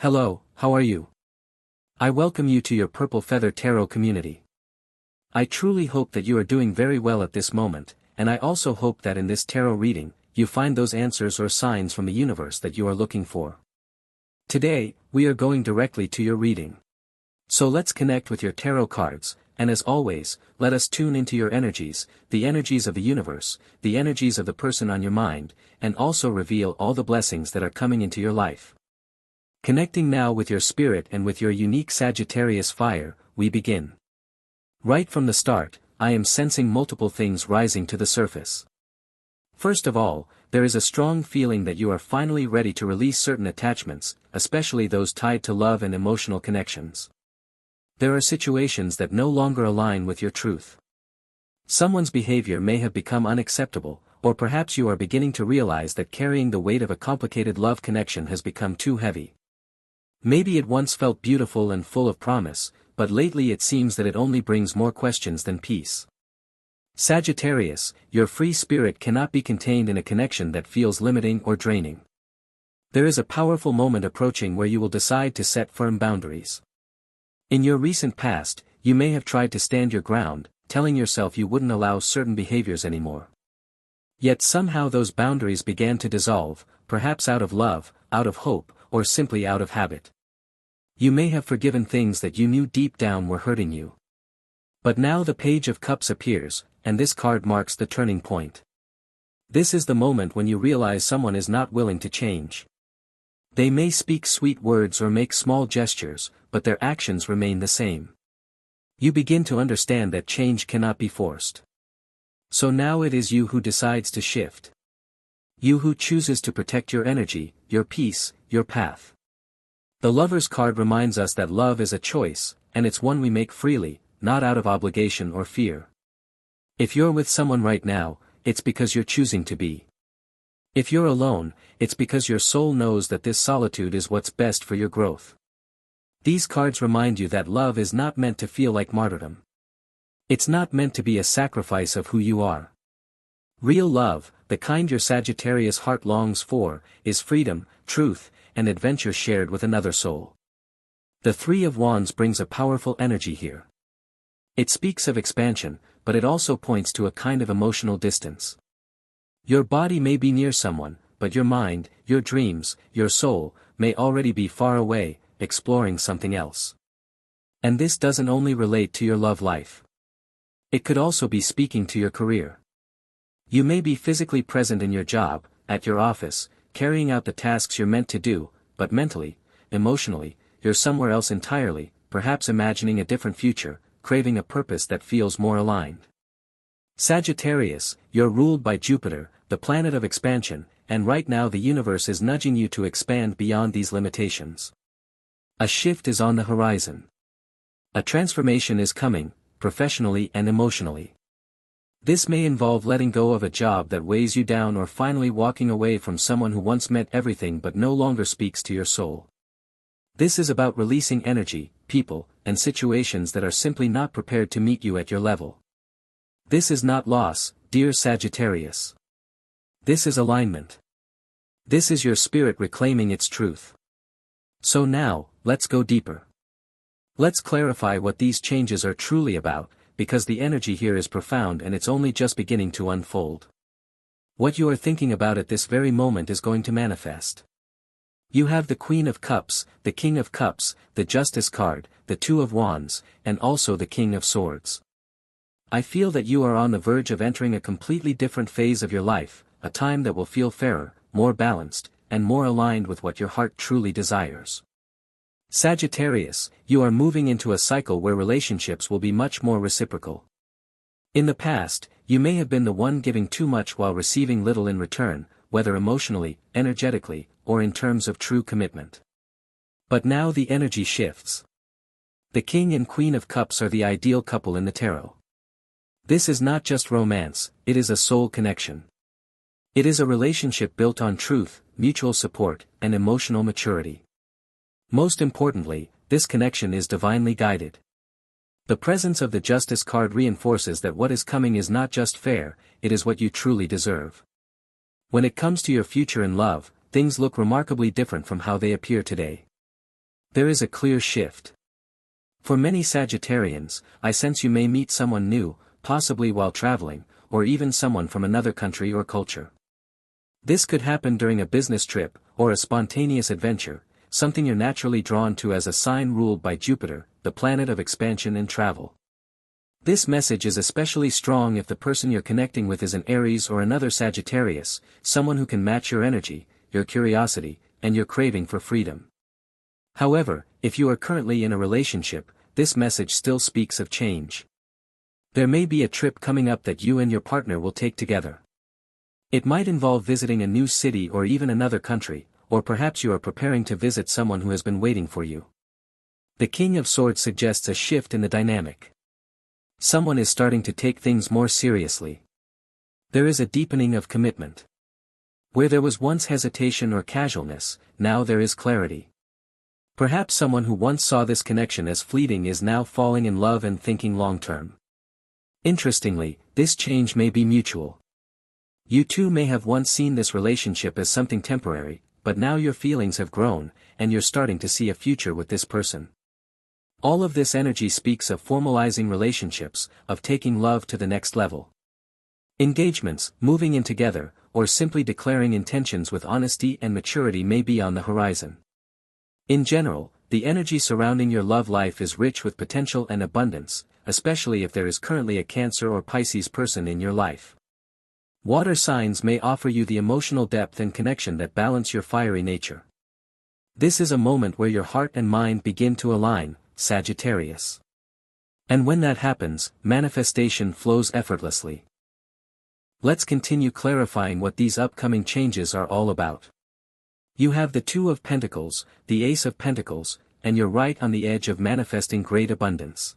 Hello, how are you? I welcome you to your Purple Feather Tarot community. I truly hope that you are doing very well at this moment, and I also hope that in this tarot reading, you find those answers or signs from the universe that you are looking for. Today, we are going directly to your reading. So let's connect with your tarot cards, and as always, let us tune into your energies, the energies of the universe, the energies of the person on your mind, and also reveal all the blessings that are coming into your life. Connecting now with your spirit and with your unique Sagittarius fire, we begin. Right from the start, I am sensing multiple things rising to the surface. First of all, there is a strong feeling that you are finally ready to release certain attachments, especially those tied to love and emotional connections. There are situations that no longer align with your truth. Someone's behavior may have become unacceptable, or perhaps you are beginning to realize that carrying the weight of a complicated love connection has become too heavy. Maybe it once felt beautiful and full of promise, but lately it seems that it only brings more questions than peace. Sagittarius, your free spirit cannot be contained in a connection that feels limiting or draining. There is a powerful moment approaching where you will decide to set firm boundaries. In your recent past, you may have tried to stand your ground, telling yourself you wouldn't allow certain behaviors anymore. Yet somehow those boundaries began to dissolve, perhaps out of love, out of hope, or simply out of habit. You may have forgiven things that you knew deep down were hurting you. But now the Page of Cups appears, and this card marks the turning point. This is the moment when you realize someone is not willing to change. They may speak sweet words or make small gestures, but their actions remain the same. You begin to understand that change cannot be forced. So now it is you who decides to shift. You who chooses to protect your energy, your peace, your path. The Lover's card reminds us that love is a choice, and it's one we make freely, not out of obligation or fear. If you're with someone right now, it's because you're choosing to be. If you're alone, it's because your soul knows that this solitude is what's best for your growth. These cards remind you that love is not meant to feel like martyrdom. It's not meant to be a sacrifice of who you are. Real love, the kind your Sagittarius heart longs for, is freedom, truth, and adventure shared with another soul. The Three of Wands brings a powerful energy here. It speaks of expansion, but it also points to a kind of emotional distance. Your body may be near someone, but your mind, your dreams, your soul, may already be far away, exploring something else. And this doesn't only relate to your love life. It could also be speaking to your career. You may be physically present in your job, at your office, carrying out the tasks you're meant to do, but mentally, emotionally, you're somewhere else entirely, perhaps imagining a different future, craving a purpose that feels more aligned. Sagittarius, you're ruled by Jupiter, the planet of expansion, and right now the universe is nudging you to expand beyond these limitations. A shift is on the horizon. A transformation is coming, professionally and emotionally. This may involve letting go of a job that weighs you down or finally walking away from someone who once meant everything but no longer speaks to your soul. This is about releasing energy, people, and situations that are simply not prepared to meet you at your level. This is not loss, dear Sagittarius. This is alignment. This is your spirit reclaiming its truth. So now, let's go deeper. Let's clarify what these changes are truly about, because the energy here is profound and it's only just beginning to unfold. What you are thinking about at this very moment is going to manifest. You have the Queen of Cups, the King of Cups, the Justice card, the Two of Wands, and also the King of Swords. I feel that you are on the verge of entering a completely different phase of your life, a time that will feel fairer, more balanced, and more aligned with what your heart truly desires. Sagittarius, you are moving into a cycle where relationships will be much more reciprocal. In the past, you may have been the one giving too much while receiving little in return, whether emotionally, energetically, or in terms of true commitment. But now the energy shifts. The King and Queen of Cups are the ideal couple in the tarot. This is not just romance, it is a soul connection. It is a relationship built on truth, mutual support, and emotional maturity. Most importantly, this connection is divinely guided. The presence of the Justice card reinforces that what is coming is not just fair, it is what you truly deserve. When it comes to your future in love, things look remarkably different from how they appear today. There is a clear shift. For many Sagittarians, I sense you may meet someone new, possibly while traveling, or even someone from another country or culture. This could happen during a business trip, or a spontaneous adventure, something you're naturally drawn to as a sign ruled by Jupiter, the planet of expansion and travel. This message is especially strong if the person you're connecting with is an Aries or another Sagittarius, someone who can match your energy, your curiosity, and your craving for freedom. However, if you are currently in a relationship, this message still speaks of change. There may be a trip coming up that you and your partner will take together. It might involve visiting a new city or even another country, or perhaps you are preparing to visit someone who has been waiting for you. The King of Swords suggests a shift in the dynamic. Someone is starting to take things more seriously. There is a deepening of commitment. Where there was once hesitation or casualness, now there is clarity. Perhaps someone who once saw this connection as fleeting is now falling in love and thinking long-term. Interestingly, this change may be mutual. You two may have once seen this relationship as something temporary, but now your feelings have grown, and you're starting to see a future with this person. All of this energy speaks of formalizing relationships, of taking love to the next level. Engagements, moving in together, or simply declaring intentions with honesty and maturity may be on the horizon. In general, the energy surrounding your love life is rich with potential and abundance, especially if there is currently a Cancer or Pisces person in your life. Water signs may offer you the emotional depth and connection that balance your fiery nature. This is a moment where your heart and mind begin to align, Sagittarius. And when that happens, manifestation flows effortlessly. Let's continue clarifying what these upcoming changes are all about. You have the Two of Pentacles, the Ace of Pentacles, and you're right on the edge of manifesting great abundance.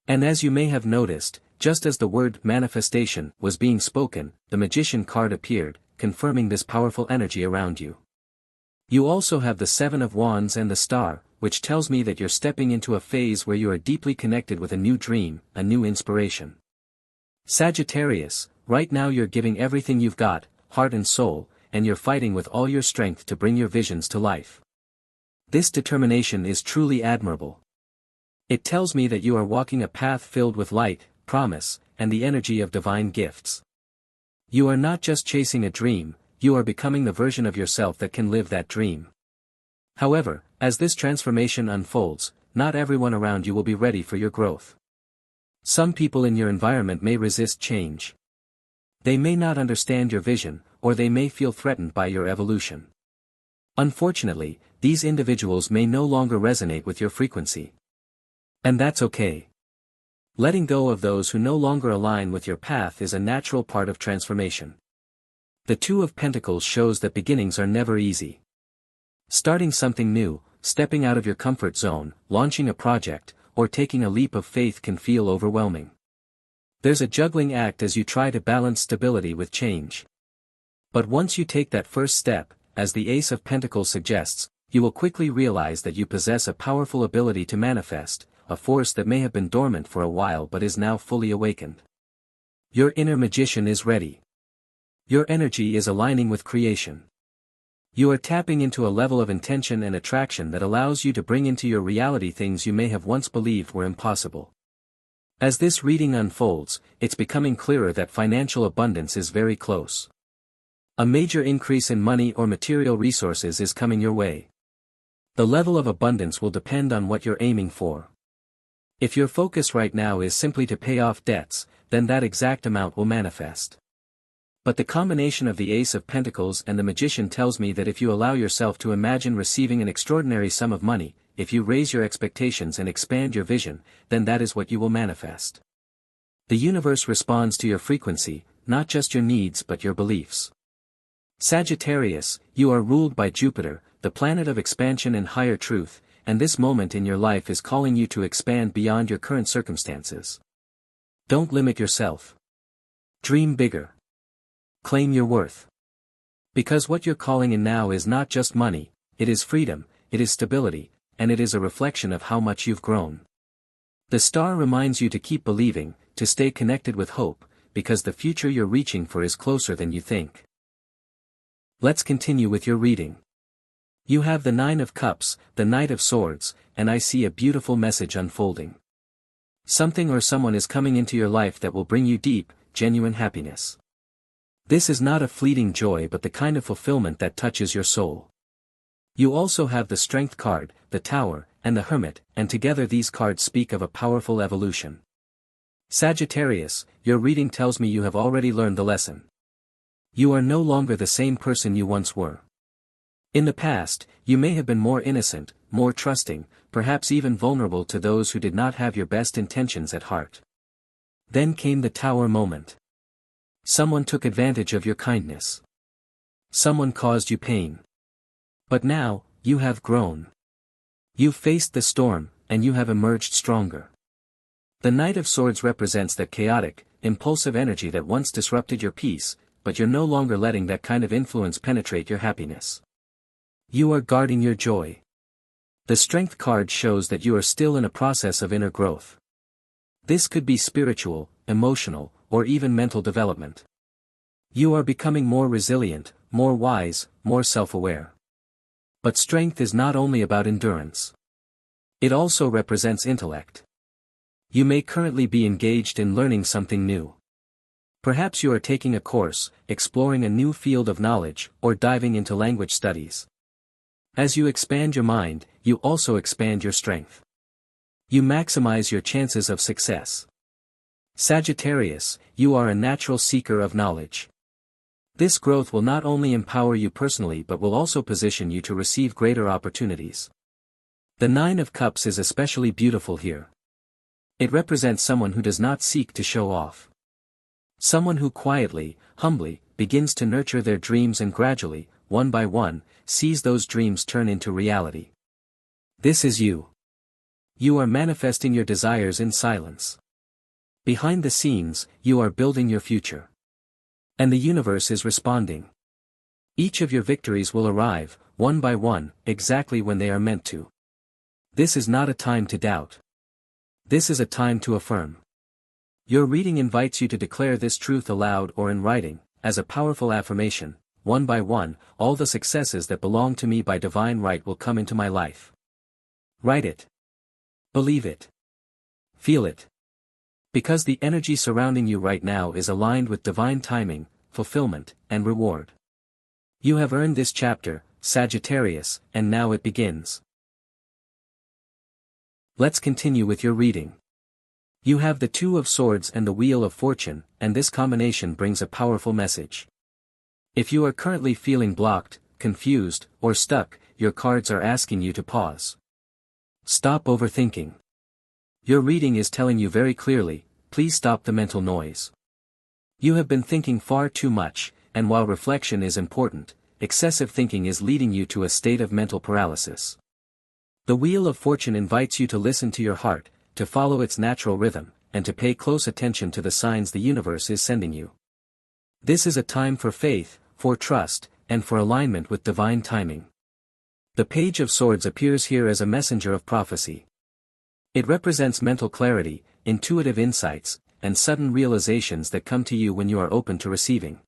And as you may have noticed, just as the word manifestation was being spoken, the Magician card appeared, confirming this powerful energy around you. You also have the Seven of Wands and the Star, which tells me that you're stepping into a phase where you are deeply connected with a new dream, a new inspiration. Sagittarius, right now you're giving everything you've got, heart and soul, and you're fighting with all your strength to bring your visions to life. This determination is truly admirable. It tells me that you are walking a path filled with light, promise, and the energy of divine gifts. You are not just chasing a dream, you are becoming the version of yourself that can live that dream. However, as this transformation unfolds, not everyone around you will be ready for your growth. Some people in your environment may resist change. They may not understand your vision, or they may feel threatened by your evolution. Unfortunately, these individuals may no longer resonate with your frequency. And that's okay. Letting go of those who no longer align with your path is a natural part of transformation. The Two of Pentacles shows that beginnings are never easy. Starting something new, stepping out of your comfort zone, launching a project, or taking a leap of faith can feel overwhelming. There's a juggling act as you try to balance stability with change. But once you take that first step, as the Ace of Pentacles suggests, you will quickly realize that you possess a powerful ability to manifest, a force that may have been dormant for a while but is now fully awakened. Your inner magician is ready. Your energy is aligning with creation. You are tapping into a level of intention and attraction that allows you to bring into your reality things you may have once believed were impossible. As this reading unfolds, it's becoming clearer that financial abundance is very close. A major increase in money or material resources is coming your way. The level of abundance will depend on what you're aiming for. If your focus right now is simply to pay off debts, then that exact amount will manifest. But the combination of the Ace of Pentacles and the Magician tells me that if you allow yourself to imagine receiving an extraordinary sum of money, if you raise your expectations and expand your vision, then that is what you will manifest. The universe responds to your frequency, not just your needs but your beliefs. Sagittarius, you are ruled by Jupiter, the planet of expansion and higher truth, and this moment in your life is calling you to expand beyond your current circumstances. Don't limit yourself. Dream bigger. Claim your worth. Because what you're calling in now is not just money, it is freedom, it is stability, and it is a reflection of how much you've grown. The Star reminds you to keep believing, to stay connected with hope, because the future you're reaching for is closer than you think. Let's continue with your reading. You have the Nine of Cups, the Knight of Swords, and I see a beautiful message unfolding. Something or someone is coming into your life that will bring you deep, genuine happiness. This is not a fleeting joy but the kind of fulfillment that touches your soul. You also have the Strength card, the Tower, and the Hermit, and together these cards speak of a powerful evolution. Sagittarius, your reading tells me you have already learned the lesson. You are no longer the same person you once were. In the past, you may have been more innocent, more trusting, perhaps even vulnerable to those who did not have your best intentions at heart. Then came the Tower moment. Someone took advantage of your kindness. Someone caused you pain. But now, you have grown. You've faced the storm, and you have emerged stronger. The Knight of Swords represents that chaotic, impulsive energy that once disrupted your peace, but you're no longer letting that kind of influence penetrate your happiness. You are guarding your joy. The Strength card shows that you are still in a process of inner growth. This could be spiritual, emotional, or even mental development. You are becoming more resilient, more wise, more self-aware. But strength is not only about endurance. It also represents intellect. You may currently be engaged in learning something new. Perhaps you are taking a course, exploring a new field of knowledge, or diving into language studies. As you expand your mind, you also expand your strength. You maximize your chances of success. Sagittarius, you are a natural seeker of knowledge. This growth will not only empower you personally but will also position you to receive greater opportunities. The Nine of Cups is especially beautiful here. It represents someone who does not seek to show off. Someone who quietly, humbly, begins to nurture their dreams and gradually, one by one, sees those dreams turn into reality. This is you. You are manifesting your desires in silence. Behind the scenes, you are building your future. And the universe is responding. Each of your victories will arrive, one by one, exactly when they are meant to. This is not a time to doubt. This is a time to affirm. Your reading invites you to declare this truth aloud or in writing, as a powerful affirmation. One by one, all the successes that belong to me by divine right will come into my life. Write it. Believe it. Feel it. Because the energy surrounding you right now is aligned with divine timing, fulfillment, and reward. You have earned this chapter, Sagittarius, and now it begins. Let's continue with your reading. You have the Two of Swords and the Wheel of Fortune, and this combination brings a powerful message. If you are currently feeling blocked, confused, or stuck, your cards are asking you to pause. Stop overthinking. Your reading is telling you very clearly, please stop the mental noise. You have been thinking far too much, and while reflection is important, excessive thinking is leading you to a state of mental paralysis. The Wheel of Fortune invites you to listen to your heart, to follow its natural rhythm, and to pay close attention to the signs the universe is sending you. This is a time for faith, for trust, and for alignment with divine timing. The Page of Swords appears here as a messenger of prophecy. It represents mental clarity, intuitive insights, and sudden realizations that come to you when you are open to receiving.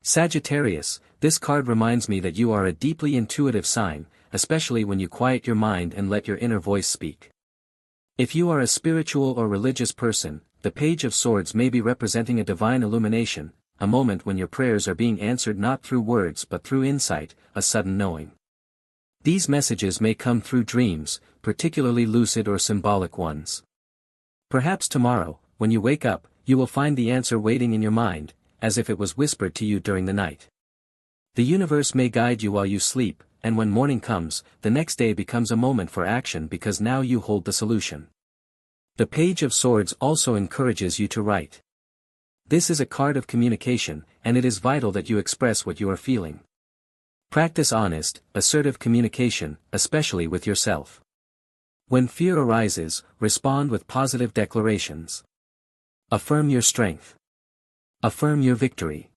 Sagittarius, this card reminds me that you are a deeply intuitive sign, especially when you quiet your mind and let your inner voice speak. If you are a spiritual or religious person, the Page of Swords may be representing a divine illumination, a moment when your prayers are being answered not through words but through insight, a sudden knowing. These messages may come through dreams, particularly lucid or symbolic ones. Perhaps tomorrow, when you wake up, you will find the answer waiting in your mind, as if it was whispered to you during the night. The universe may guide you while you sleep, and when morning comes, the next day becomes a moment for action because now you hold the solution. The Page of Swords also encourages you to write. This is a card of communication, and it is vital that you express what you are feeling. Practice honest, assertive communication, especially with yourself. When fear arises, respond with positive declarations. Affirm your strength. Affirm your victory.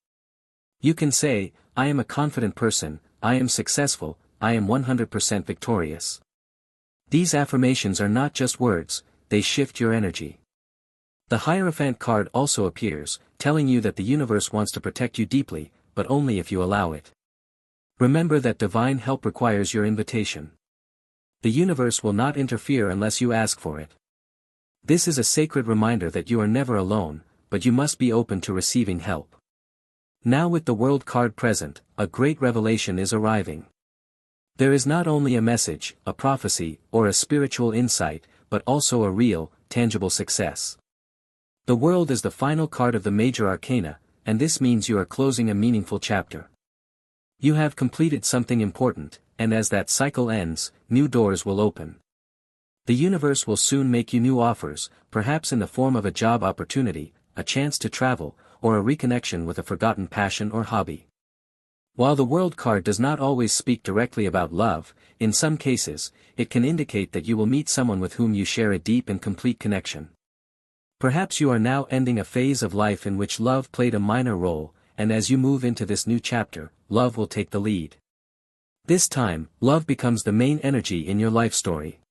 You can say, I am a confident person, I am successful, I am 100% victorious. These affirmations are not just words, they shift your energy. The Hierophant card also appears, telling you that the universe wants to protect you deeply, but only if you allow it. Remember that divine help requires your invitation. The universe will not interfere unless you ask for it. This is a sacred reminder that you are never alone, but you must be open to receiving help. Now with the World card present, a great revelation is arriving. There is not only a message, a prophecy, or a spiritual insight, but also a real, tangible success. The World is the final card of the major arcana, and this means you are closing a meaningful chapter. You have completed something important, and as that cycle ends, new doors will open. The universe will soon make you new offers, perhaps in the form of a job opportunity, a chance to travel, or a reconnection with a forgotten passion or hobby. While the World card does not always speak directly about love, in some cases, it can indicate that you will meet someone with whom you share a deep and complete connection. Perhaps you are now ending a phase of life in which love played a minor role, and as you move into this new chapter, love will take the lead. This time, love becomes the main energy in your life story.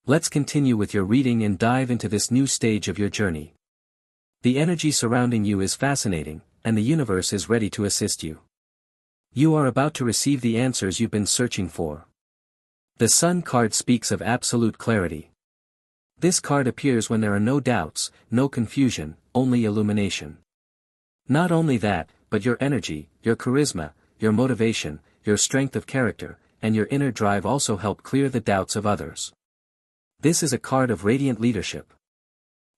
Let's continue with your reading and dive into this new stage of your journey. The energy surrounding you is fascinating, and the universe is ready to assist you. You are about to receive the answers you've been searching for. The Sun card speaks of absolute clarity. This card appears when there are no doubts, no confusion, only illumination. Not only that, but your energy, your charisma, your motivation, your strength of character, and your inner drive also help clear the doubts of others. This is a card of radiant leadership.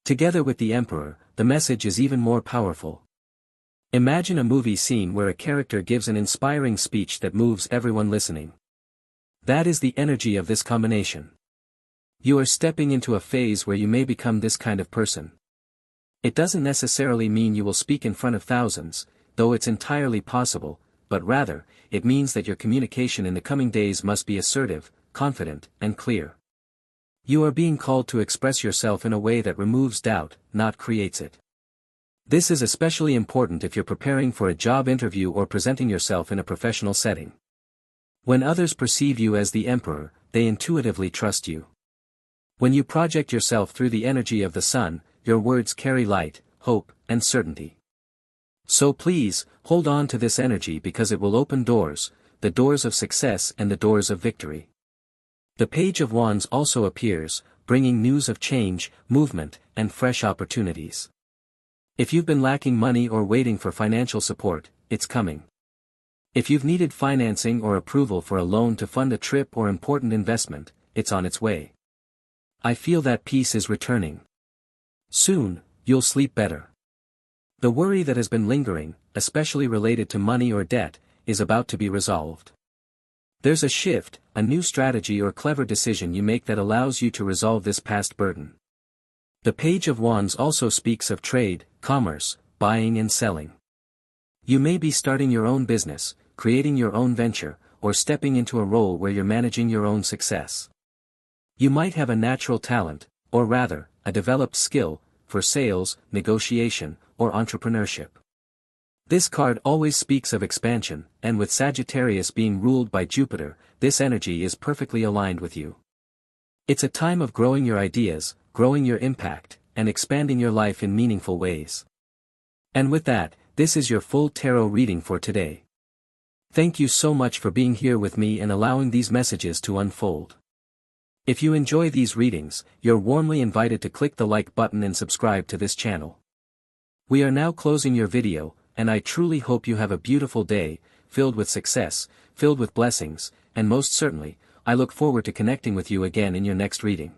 Together with the Emperor, the message is even more powerful. Imagine a movie scene where a character gives an inspiring speech that moves everyone listening. That is the energy of this combination. You are stepping into a phase where you may become this kind of person. It doesn't necessarily mean you will speak in front of thousands, though it's entirely possible, but rather, it means that your communication in the coming days must be assertive, confident, and clear. You are being called to express yourself in a way that removes doubt, not creates it. This is especially important if you're preparing for a job interview or presenting yourself in a professional setting. When others perceive you as the Emperor, they intuitively trust you. When you project yourself through the energy of the Sun, your words carry light, hope, and certainty. So please, hold on to this energy because it will open doors, the doors of success and the doors of victory. The Page of Wands also appears, bringing news of change, movement, and fresh opportunities. If you've been lacking money or waiting for financial support, it's coming. If you've needed financing or approval for a loan to fund a trip or important investment, it's on its way. I feel that peace is returning. Soon, you'll sleep better. The worry that has been lingering, especially related to money or debt, is about to be resolved. There's a shift, a new strategy or clever decision you make that allows you to resolve this past burden. The Page of Wands also speaks of trade, commerce, buying and selling. You may be starting your own business, creating your own venture, or stepping into a role where you're managing your own success. You might have a natural talent, or rather, a developed skill, for sales, negotiation, or entrepreneurship. This card always speaks of expansion, and with Sagittarius being ruled by Jupiter, this energy is perfectly aligned with you. It's a time of growing your ideas, growing your impact, and expanding your life in meaningful ways. And with that, this is your full tarot reading for today. Thank you so much for being here with me and allowing these messages to unfold. If you enjoy these readings, you're warmly invited to click the like button and subscribe to this channel. We are now closing your video, and I truly hope you have a beautiful day, filled with success, filled with blessings, and most certainly, I look forward to connecting with you again in your next reading.